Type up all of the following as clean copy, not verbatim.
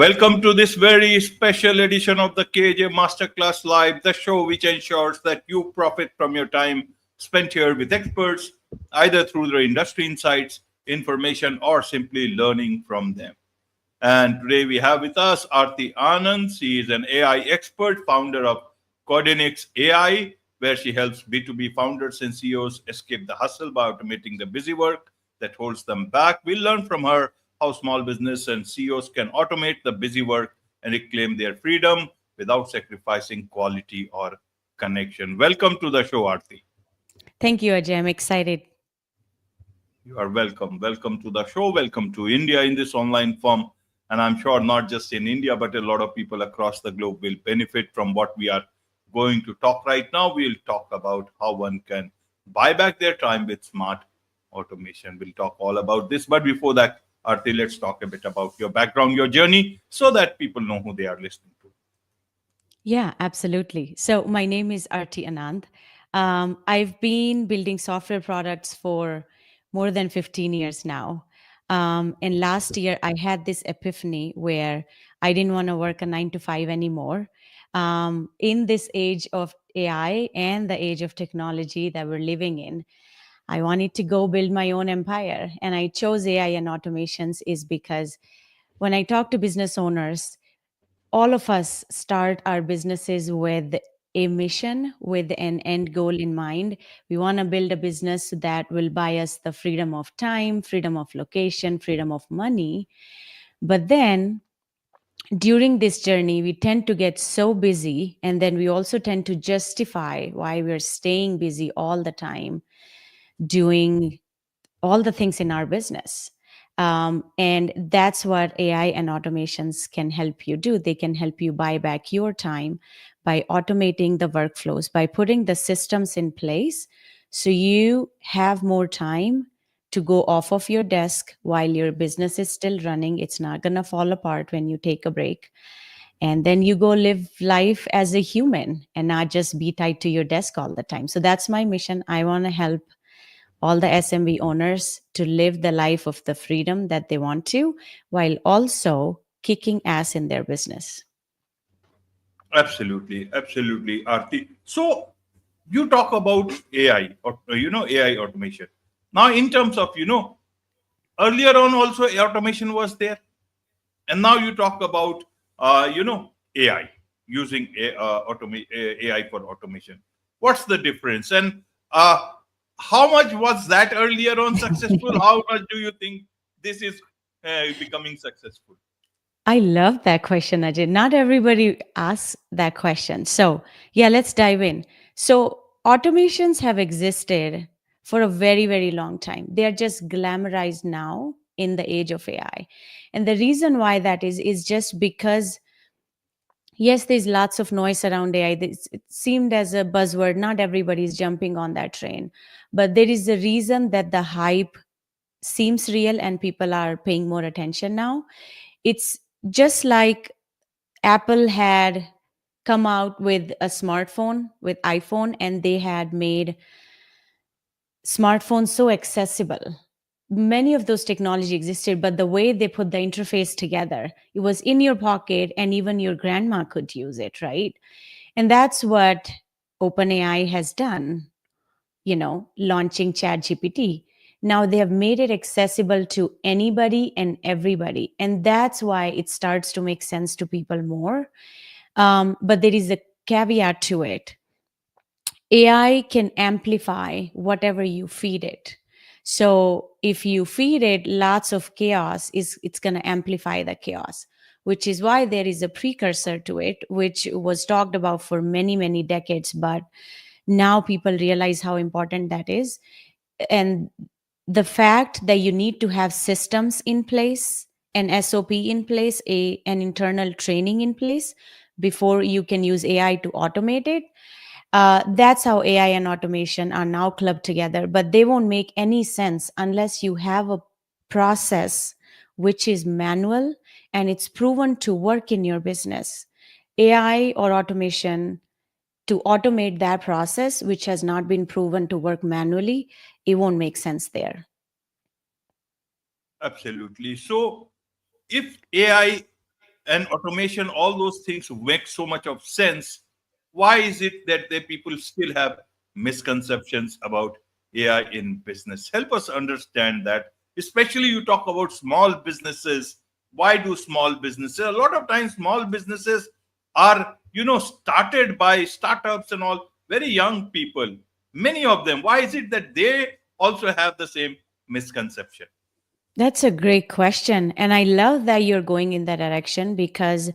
Welcome to this very special edition of the KJ Masterclass Live, the show which ensures that you profit from your time spent here with experts, either through their industry insights, information, or simply learning from them. And today we have with us Aarti Anand. She is an AI expert, founder of Coordinates AI, where she helps B2B founders and CEOs escape the hustle by automating the busy work that holds them back. We'll learn from her how small business and CEOs can automate the busy work and reclaim their freedom without sacrificing quality or connection. Welcome to the show, Aarti. Thank you, Ajay. I'm excited. You are welcome. Welcome to the show. Welcome to India in this online form. And I'm sure not just in India, but a lot of people across the globe will benefit from what we are going to talk right now. We'll talk about how one can buy back their time with smart automation. We'll talk all about this. But before that, Aarti, let's talk a bit about your background, your journey, so that people know who they are listening to. Yeah, absolutely. So, my name is Aarti Anand. I've been building software products for more than 15 years now. And last year, I had this epiphany where I didn't want to work a 9 to 5 anymore. In this age of AI and the age of technology that we're living in, I wanted to go build my own empire. And I chose AI and automations is because when I talk to business owners, all of us start our businesses with a mission, with an end goal in mind. We want to build a business that will buy us the freedom of time, freedom of location, freedom of money. But then during this journey, we tend to get so busy, and then we also tend to justify why we're staying busy all the time, doing all the things in our business. And that's what AI and automations can help you do. They can help you buy back your time by automating the workflows, by putting the systems in place so you have more time to go off of your desk while your business is still running. It's not going to fall apart when you take a break. And then you go live life as a human and not just be tied to your desk all the time. So that's my mission. I want to help all the SMB owners to live the life of the freedom that they want to, while also kicking ass in their business. Absolutely, absolutely, Aarti. So you talk about AI or AI automation. Now, in terms of earlier on also automation was there, and now you talk about AI using AI for automation. What's the difference, and how much was that earlier on successful? How much do you think this is becoming successful? I love that question, Ajay. Not everybody asks that question. So, yeah, let's dive in. So, automations have existed for a very, very long time. They are just glamorized now in the age of AI. And the reason why that is just because yes, there's lots of noise around AI. It seemed as a buzzword. Not everybody is jumping on that train. But there is a reason that the hype seems real and people are paying more attention now. It's just like Apple had come out with a smartphone, with iPhone, and they had made smartphones so accessible. Many of those technology existed, but the way they put the interface together, it was in your pocket and even your grandma could use it, right? And that's what OpenAI has done, launching ChatGPT. Now they have made it accessible to anybody and everybody. And that's why it starts to make sense to people more. But there is a caveat to it. AI can amplify whatever you feed it. So if you feed it lots of chaos, it's going to amplify the chaos, which is why there is a precursor to it, which was talked about for many, many decades. But now people realize how important that is. And the fact that you need to have systems in place, an SOP in place, an internal training in place before you can use AI to automate it. That's how AI and automation are now clubbed together, but they won't make any sense unless you have a process which is manual and it's proven to work in your business. AI or automation to automate that process, which has not been proven to work manually, it won't make sense there. Absolutely. So if AI and automation, all those things make so much of sense. Why is it that the people still have misconceptions about AI in business? Help us understand that. Especially you talk about small businesses. Why do small businesses? A lot of times small businesses are, started by startups and all, very young people. Many of them. Why is it that they also have the same misconception? That's a great question. And I love that you're going in that direction because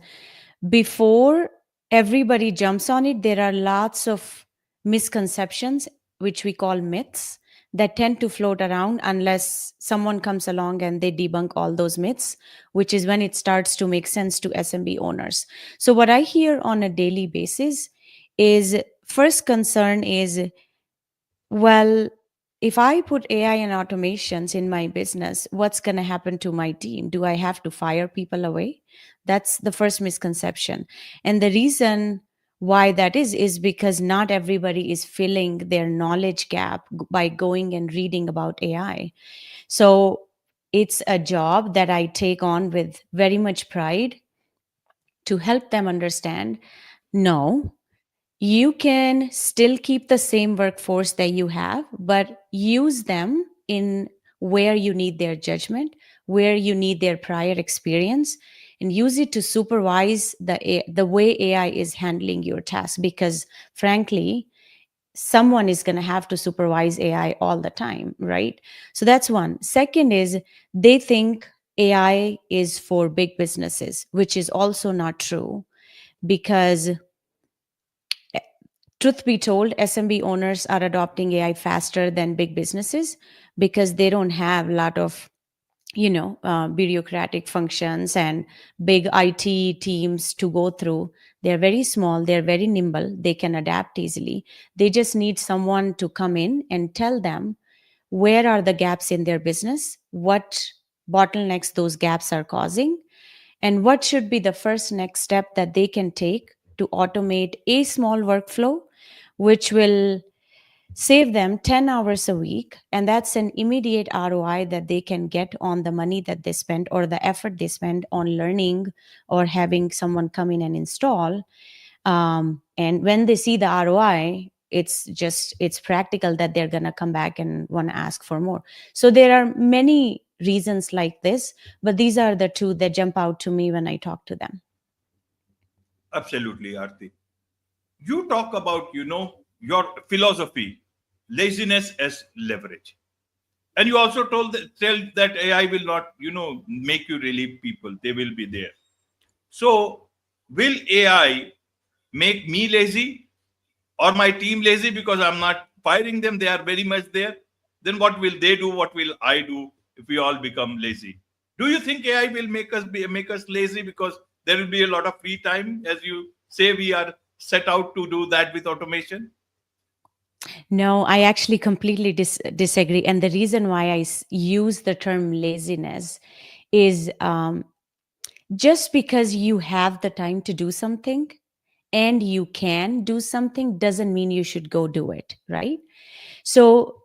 before everybody jumps on it, there are lots of misconceptions, which we call myths, that tend to float around unless someone comes along and they debunk all those myths, which is when it starts to make sense to SMB owners. So, what I hear on a daily basis is first concern is, well, if I put AI and automations in my business, what's going to happen to my team? Do I have to fire people away? That's the first misconception. And the reason why that is because not everybody is filling their knowledge gap by going and reading about AI. So it's a job that I take on with very much pride to help them understand, no, you can still keep the same workforce that you have, but use them in where you need their judgment, where you need their prior experience, and use it to supervise the way AI is handling your task. Because frankly, someone is going to have to supervise AI all the time, right? So that's one. Second is they think AI is for big businesses, which is also not true because truth be told, SMB owners are adopting AI faster than big businesses because they don't have a lot of bureaucratic functions and big IT teams to go through. They're very small, they're very nimble, they can adapt easily. They just need someone to come in and tell them where are the gaps in their business, what bottlenecks those gaps are causing, and what should be the first next step that they can take to automate a small workflow, which will save them 10 hours a week. And that's an immediate ROI that they can get on the money that they spend or the effort they spend on learning or having someone come in and install. And when they see the ROI, it's practical that they're going to come back and want to ask for more. So there are many reasons like this, but these are the two that jump out to me when I talk to them. Absolutely, Aarti. You talk about, your philosophy, laziness as leverage. And you also tell that AI will not, make you relieve people. They will be there. So will AI make me lazy or my team lazy because I'm not firing them? They are very much there. Then what will they do? What will I do if we all become lazy? Do you think AI will make us lazy because there will be a lot of free time, as you say we are set out to do that with automation? No, I actually completely disagree. And the reason why I use the term laziness is just because you have the time to do something and you can do something doesn't mean you should go do it, right? So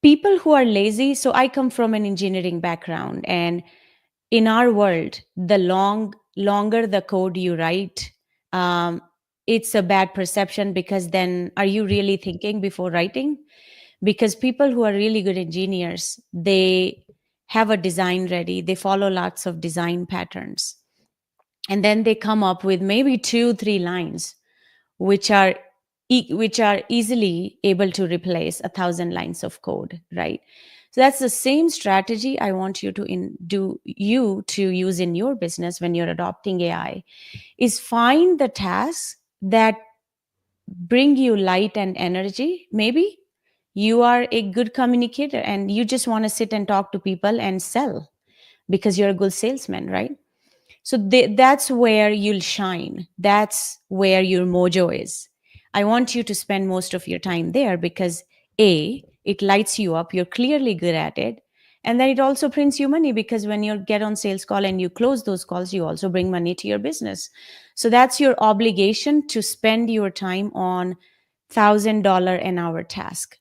people who are lazy, so I come from an engineering background, and in our world, the longer the code you write, um, it's a bad perception because then are you really thinking before writing? Because people who are really good engineers, they have a design ready, they follow lots of design patterns, and then they come up with maybe 2 3 lines which are which are easily able to replace 1,000 lines of code, right? So that's the same strategy I want you to use in your business when you're adopting AI. Is find the tasks that bring you light and energy. Maybe you are a good communicator and you just want to sit and talk to people and sell because you're a good salesman, right? So that's where you'll shine. That's where your mojo is. I want you to spend most of your time there because A, it lights you up. You're clearly good at it. And then it also brings you money because when you get on sales call and you close those calls, you also bring money to your business. So that's your obligation to spend your time on $1,000 an hour task.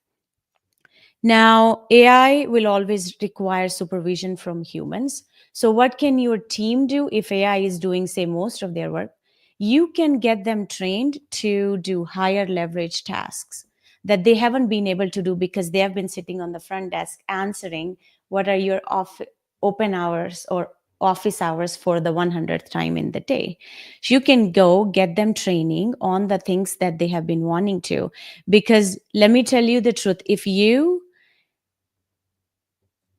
Now, AI will always require supervision from humans. So, what can your team do if AI is doing, say, most of their work? You can get them trained to do higher leverage tasks that they haven't been able to do because they have been sitting on the front desk answering what are your open hours or office hours for the 100th time in the day. So you can go get them training on the things that they have been wanting to. Because let me tell you the truth, if you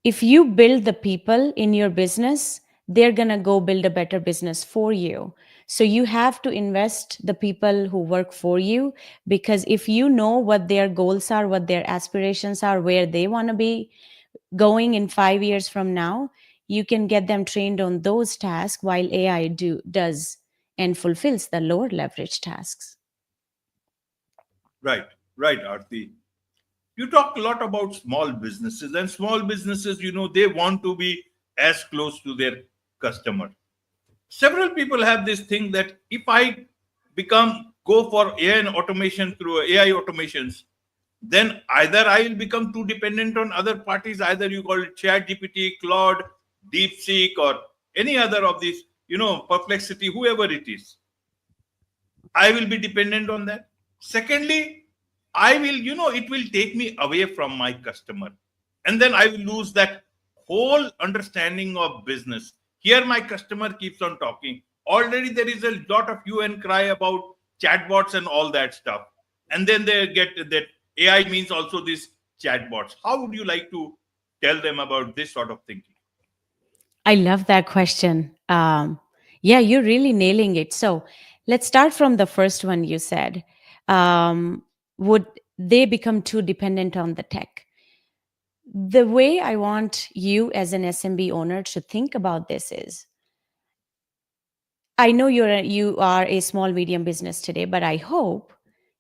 build the people in your business, they're going to go build a better business for you. So you have to invest the people who work for you, because if you know what their goals are, what their aspirations are, where they want to be going in 5 years from now, you can get them trained on those tasks while AI does and fulfills the lower leverage tasks. Right, right, Aarti. You talk a lot about small businesses, and small businesses, they want to be as close to their customer. Several people have this thing that if I go for AI and automation through AI automations, then either I will become too dependent on other parties, either you call it Chat GPT, Claude, DeepSeek, or any other of these, Perplexity, whoever it is. I will be dependent on that. Secondly, it will take me away from my customer. And then I will lose that whole understanding of business. Here, my customer keeps on talking. Already, there is a lot of hue and cry about chatbots and all that stuff. And then they get that AI means also these chatbots. How would you like to tell them about this sort of thinking? I love that question. Yeah, you're really nailing it. So let's start from the first one you said. Would they become too dependent on the tech? The way I want you as an SMB owner to think about this is, I know you are a small medium business today, but I hope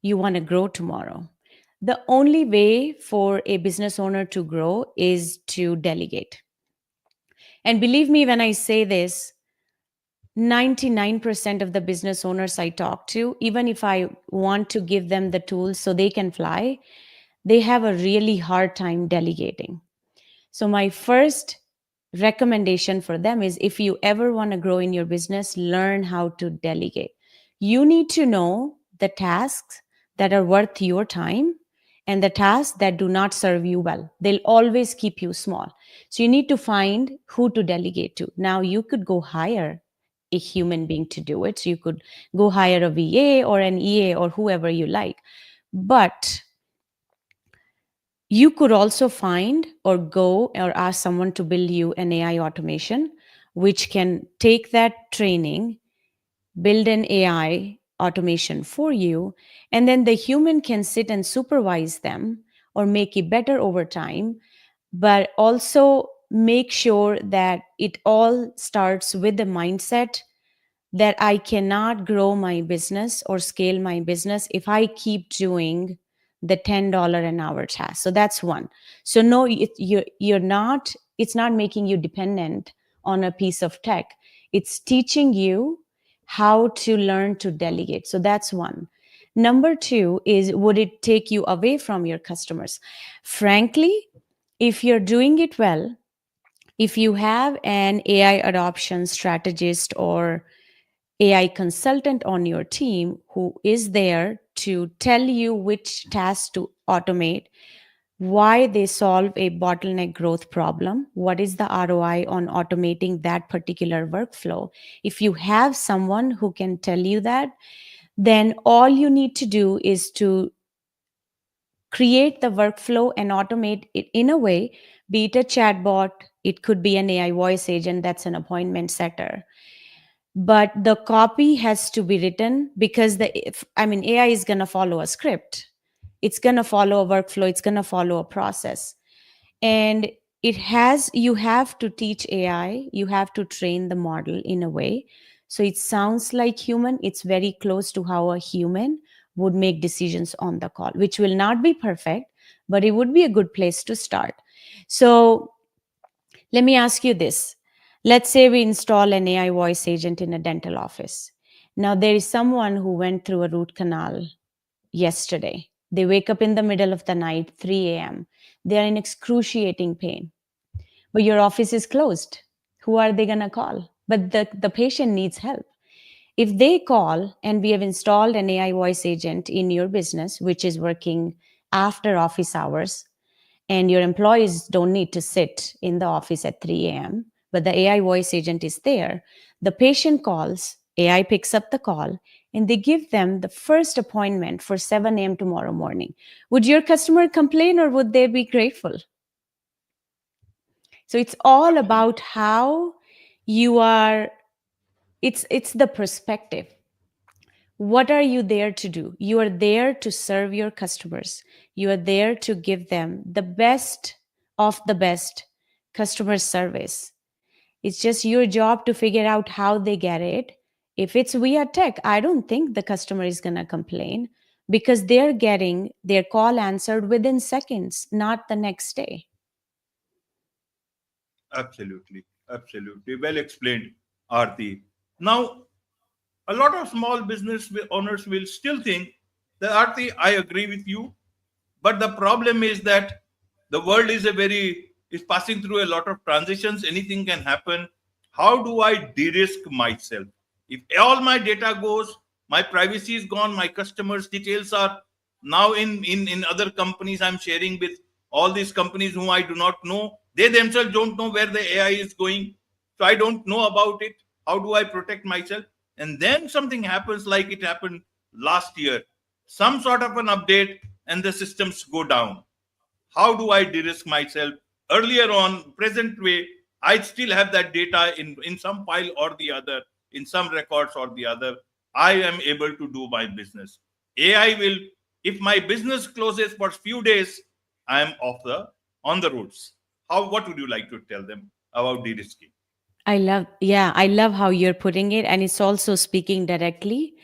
you want to grow tomorrow. The only way for a business owner to grow is to delegate. And believe me when I say this, 99% of the business owners I talk to, even if I want to give them the tools so they can fly, they have a really hard time delegating. So, my first recommendation for them is, if you ever want to grow in your business, learn how to delegate. You need to know the tasks that are worth your time and the tasks that do not serve you well. They'll always keep you small. So, you need to find who to delegate to. Now, you could go hire a human being to do it. So, you could go hire a VA or an EA or whoever you like. But you could also find or go or ask someone to build you an AI automation, which can take that training, build an AI automation for you, and then the human can sit and supervise them or make it better over time, but also make sure that it all starts with the mindset that I cannot grow my business or scale my business if I keep doing the $10 an hour task. So that's one. So no, it's not making you dependent on a piece of tech. It's teaching you how to learn to delegate. So that's one. Number two is, would it take you away from your customers? Frankly, if you're doing it well, if you have an AI adoption strategist or AI consultant on your team who is there to tell you which tasks to automate, why they solve a bottleneck growth problem, what is the ROI on automating that particular workflow. If you have someone who can tell you that, then all you need to do is to create the workflow and automate it in a way, be it a chatbot, it could be an AI voice agent that's an appointment setter, but the copy has to be written, because AI is going to follow a script, it's going to follow a workflow, it's going to follow a process. And you have to teach AI, you have to train the model in a way so it sounds like human, it's very close to how a human would make decisions on the call, which will not be perfect, but it would be a good place to start. So let me ask you this. Let's say we install an AI voice agent in a dental office. Now, there is someone who went through a root canal yesterday. They wake up in the middle of the night, 3 a.m. They are in excruciating pain, but your office is closed. Who are they going to call? But the patient needs help. If they call, and we have installed an AI voice agent in your business, which is working after office hours, and your employees don't need to sit in the office at 3 a.m., but the AI voice agent is there. The patient calls, AI picks up the call, and they give them the first appointment for 7 a.m. tomorrow morning. Would your customer complain or would they be grateful? So it's all Absolutely. about how you are, it's the perspective. What are you there to do? You are there to serve your customers. You are there to give them the best of the best customer service. It's just your job to figure out how they get it. If it's via tech, I don't think the customer is going to complain because they're getting their call answered within seconds, not the next day. Absolutely. Absolutely. Well explained, Aarti. Now, a lot of small business owners will still think that, Aarti, I agree with you, but the problem is that the world is passing through a lot of transitions. Anything can happen. How do I de-risk myself? If all my data goes, my privacy is gone, my customers' details are now in other companies I'm sharing with, all these companies whom I do not know. They themselves don't know where the AI is going. So I don't know about it. How do I protect myself? And then something happens like it happened last year. Some sort of an update and the systems go down. How do I de-risk myself? Earlier on, present way, I still have that data in some file or the other, in some records or the other. I am able to do my business. AI will, if my business closes for few days, I am off the on the roads. What would you like to tell them about de-risking? I love how you're putting it. And it's also speaking directly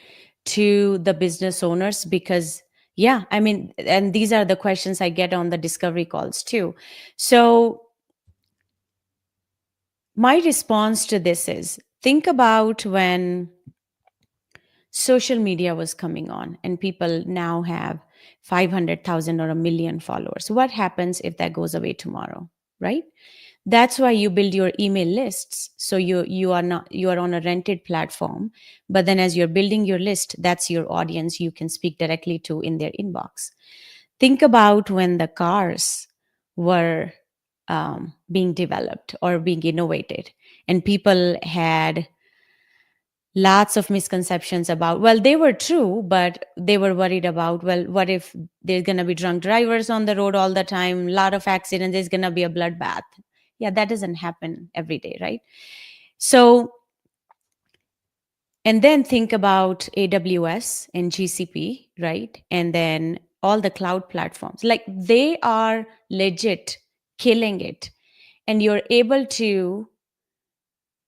to the business owners because, yeah, I mean, and these are the questions I get on the discovery calls too. So, my response to this is think about when social media was coming on and people now have 500,000 or a million followers. What happens if that goes away tomorrow, right? That's why you build your email lists. So you are on a rented platform, but then as you're building your list, that's your audience you can speak directly to in their inbox. Think about when the cars were being developed or being innovated, and people had lots of misconceptions about, well, they were true, but they were worried about, well, what if there's going to be drunk drivers on the road all the time, a lot of accidents, there's going to be a bloodbath. Yeah, that doesn't happen every day, right? So, and then think about AWS and GCP, right? And then all the cloud platforms, like they are legit killing it. And you're able to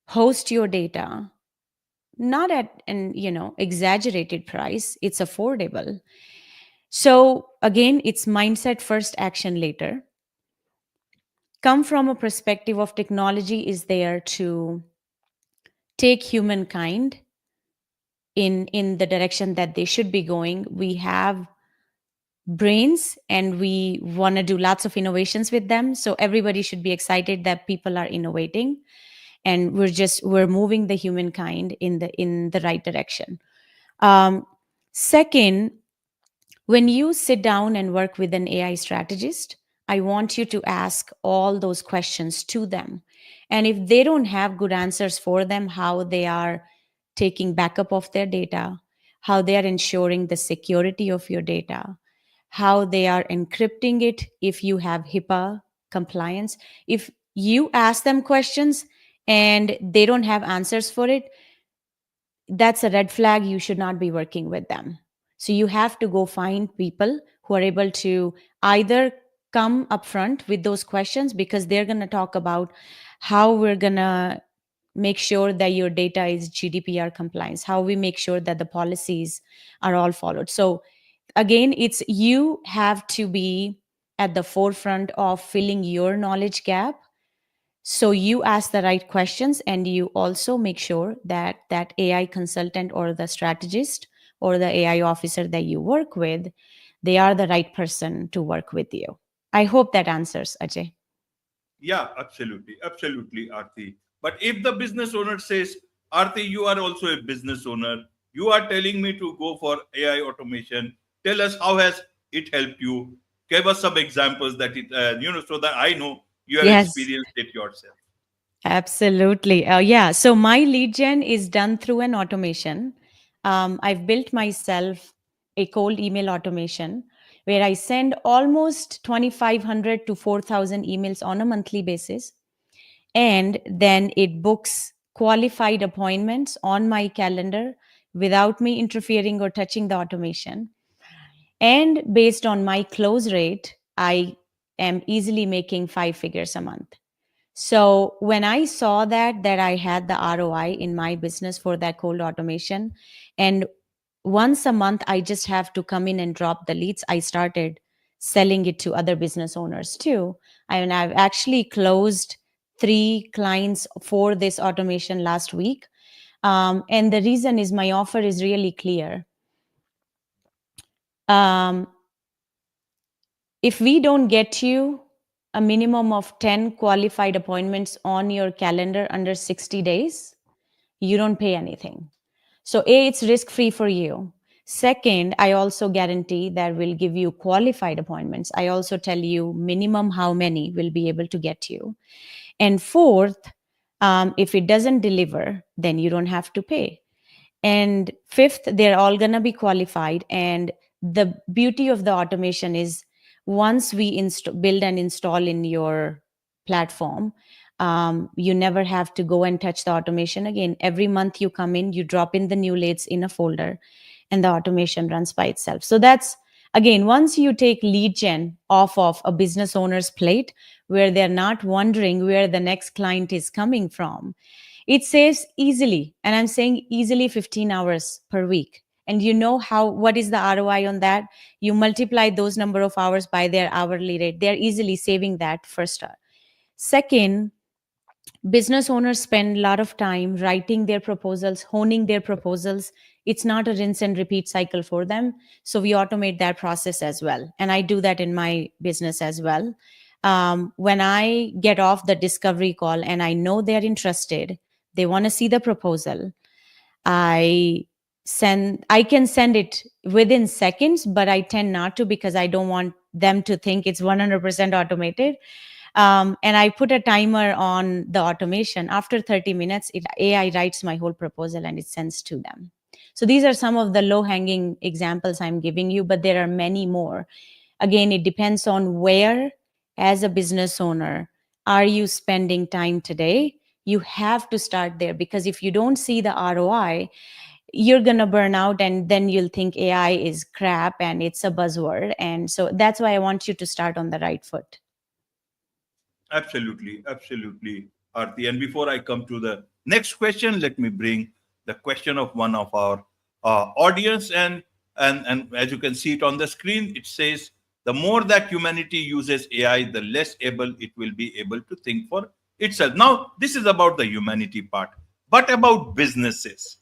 host your data not at an exaggerated price, it's affordable. So again, it's mindset first, action later. Come from a perspective of technology is there to take humankind in the direction that they should be going. We have brains and we want to do lots of innovations with them, so everybody should be excited that people are innovating, and we're moving the humankind in the right direction. Second, when you sit down and work with an AI strategist, I want you to ask all those questions to them. And if they don't have good answers for them, how they are taking backup of their data, how they are ensuring the security of your data, how they are encrypting it if you have HIPAA compliance. If you ask them questions and they don't have answers for it, that's a red flag. You should not be working with them. So you have to go find people who are able to either come up front with those questions, because they're going to talk about how we're going to make sure that your data is GDPR compliance, how we make sure that the policies are all followed. So again, it's you have to be at the forefront of filling your knowledge gap. So you ask the right questions, and you also make sure that that AI consultant or the strategist or the AI officer that you work with, they are the right person to work with you. I hope that answers, Ajay. Yeah, absolutely. Absolutely, Aarti. But if the business owner says, Aarti, you are also a business owner, you are telling me to go for AI automation. Tell us how has it helped you? Give us some examples that so that I know you have Yes. experienced it yourself. Absolutely. Yeah. So my lead gen is done through an automation. I've built myself a cold email automation where I send almost 2,500 to 4,000 emails on a monthly basis. And then it books qualified appointments on my calendar without me interfering or touching the automation. And based on my close rate, I am easily making 5 figures a month. So when I saw that I had the ROI in my business for that cold automation, and once a month I just have to come in and drop the leads, I started selling it to other business owners too. I mean, I've actually closed 3 clients for this automation last week. And the reason is my offer is really clear. Um, if we don't get you a minimum of 10 qualified appointments on your calendar under 60 days, you don't pay anything. So, A, it's risk free for you. Second, I also guarantee that we'll give you qualified appointments. I also tell you minimum how many will be able to get you. And fourth, if it doesn't deliver, then you don't have to pay. And fifth, they're all going to be qualified. And the beauty of the automation is once we build and install in your platform, you never have to go and touch the automation again. Every month you come in, you drop in the new leads in a folder, and the automation runs by itself. So that's, again, once you take lead gen off of a business owner's plate, where they're not wondering where the next client is coming from, it saves easily, and I'm saying easily, 15 hours per week. And you know how, what is the ROI on that? You multiply those number of hours by their hourly rate. They're easily saving that first. Second, business owners spend a lot of time writing their proposals, honing their proposals. It's not a rinse and repeat cycle for them. So we automate that process as well. And I do that in my business as well. When I get off the discovery call and I know they're interested, they want to see the proposal, I can send it within seconds, but I tend not to because I don't want them to think it's 100% automated. And I put a timer on the automation. After 30 minutes, AI writes my whole proposal and it sends to them. So these are some of the low hanging examples I'm giving you, but there are many more. Again, it depends on where, as a business owner, are you spending time today? You have to start there, because if you don't see the ROI, you're going to burn out, and then you'll think AI is crap and it's a buzzword. And so that's why I want you to start on the right foot. Absolutely, absolutely, Aarti. And before I come to the next question, let me bring the question of one of our audience. And as you can see it on the screen, it says, the more that humanity uses AI, the less able it will be able to think for itself. Now, this is about the humanity part, but about businesses.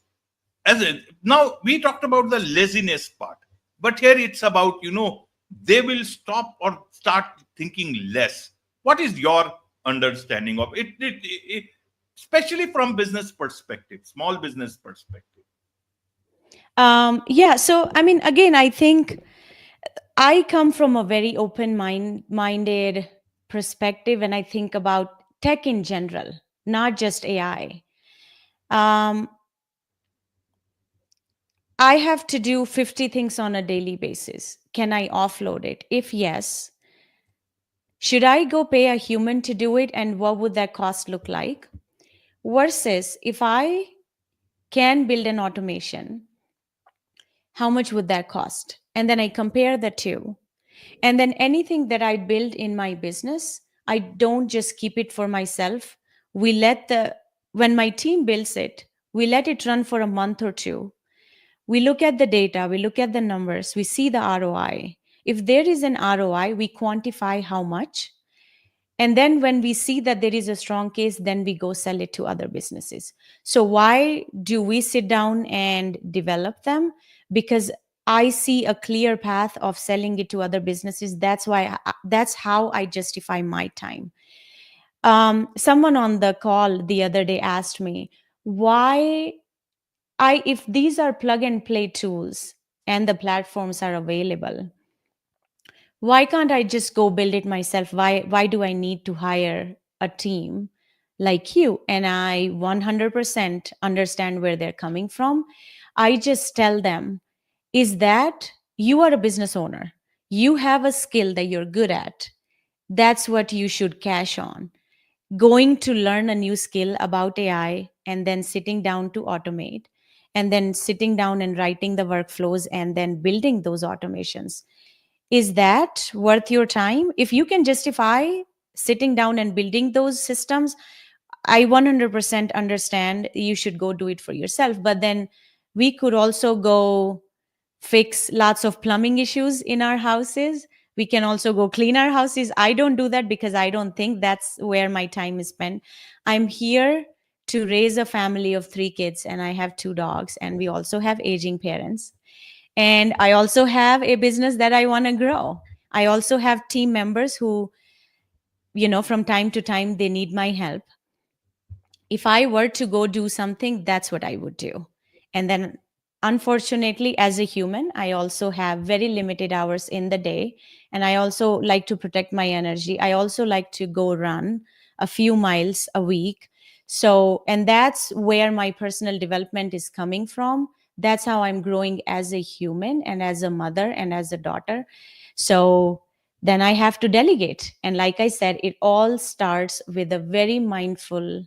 Now we talked about the laziness part, but here it's about, they will stop or start thinking less. What is your understanding of it, especially from business perspective, small business perspective? Yeah. So, I mean, again, I think I come from a very minded perspective, and I think about tech in general, not just AI. Um, I have to do 50 things on a daily basis. Can I offload it? If yes, should I go pay a human to do it? And what would that cost look like? Versus if I can build an automation, how much would that cost? And then I compare the two. And then anything that I build in my business, I don't just keep it for myself. We let when my team builds it, we let it run for a month or two. We look at the data, we look at the numbers, we see the ROI. If there is an ROI, we quantify how much. And then when we see that there is a strong case, then we go sell it to other businesses. So why do we sit down and develop them? Because I see a clear path of selling it to other businesses. That's how I justify my time. Someone on the call the other day asked me why if these are plug and play tools and the platforms are available, why can't I just go build it myself? Why do I need to hire a team like you? And I 100% understand where they're coming from. I just tell them is that you are a business owner. You have a skill that you're good at. That's what you should cash on. Going to learn a new skill about AI and then sitting down to automate and then sitting down and writing the workflows and then building those automations, is that worth your time? If you can justify sitting down and building those systems, I 100% understand you should go do it for yourself. But then we could also go fix lots of plumbing issues in our houses. We can also go clean our houses. I don't do that because I don't think that's where my time is spent. I'm here to raise a family of 3 kids, and I have 2 dogs, and we also have aging parents. And I also have a business that I want to grow. I also have team members who, from time to time, they need my help. If I were to go do something, that's what I would do. And then, unfortunately, as a human, I also have very limited hours in the day. And I also like to protect my energy. I also like to go run a few miles a week. So, and that's where my personal development is coming from. That's how I'm growing as a human and as a mother and as a daughter. So, then I have to delegate. And like I said, it all starts with a very mindful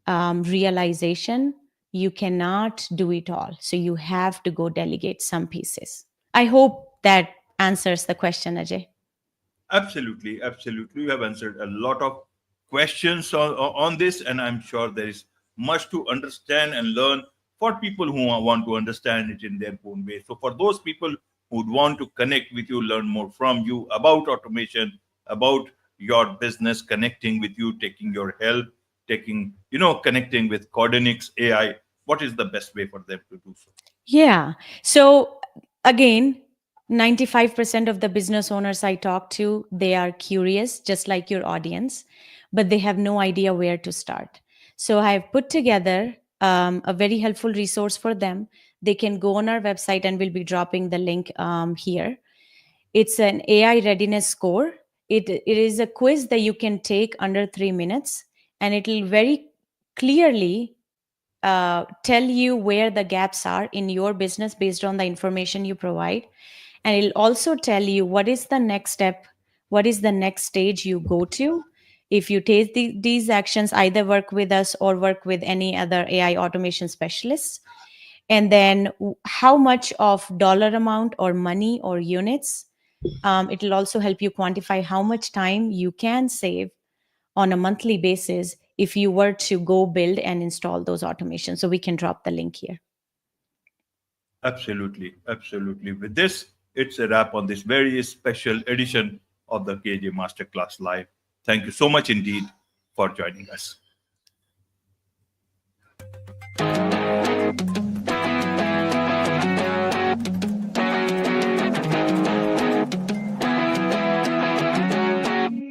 realization. You cannot do it all. So you have to go delegate some pieces. I hope that answers the question, Ajay. Absolutely, absolutely. You have answered a lot of questions on this, and I'm sure there is much to understand and learn for people who want to understand it in their own way. So, for those people who would want to connect with you, learn more from you about automation, about your business, connecting with you, taking your help, connecting with Cordinix AI, what is the best way for them to do so? Yeah. So again, 95% of the business owners I talk to, they are curious, just like your audience, but they have no idea where to start. So I have put together a very helpful resource for them. They can go on our website, and we'll be dropping the link here. It's an AI readiness score. It is a quiz that you can take under 3 minutes, and it will very clearly tell you where the gaps are in your business based on the information you provide. And it'll also tell you what is the next step, what is the next stage you go to. If you take these actions, either work with us or work with any other AI automation specialists. And then how much of dollar amount or money or units. It will also help you quantify how much time you can save on a monthly basis if you were to go build and install those automations. So we can drop the link here. Absolutely, absolutely. With this, it's a wrap on this very special edition of the KJ Masterclass Live. Thank you so much indeed for joining us.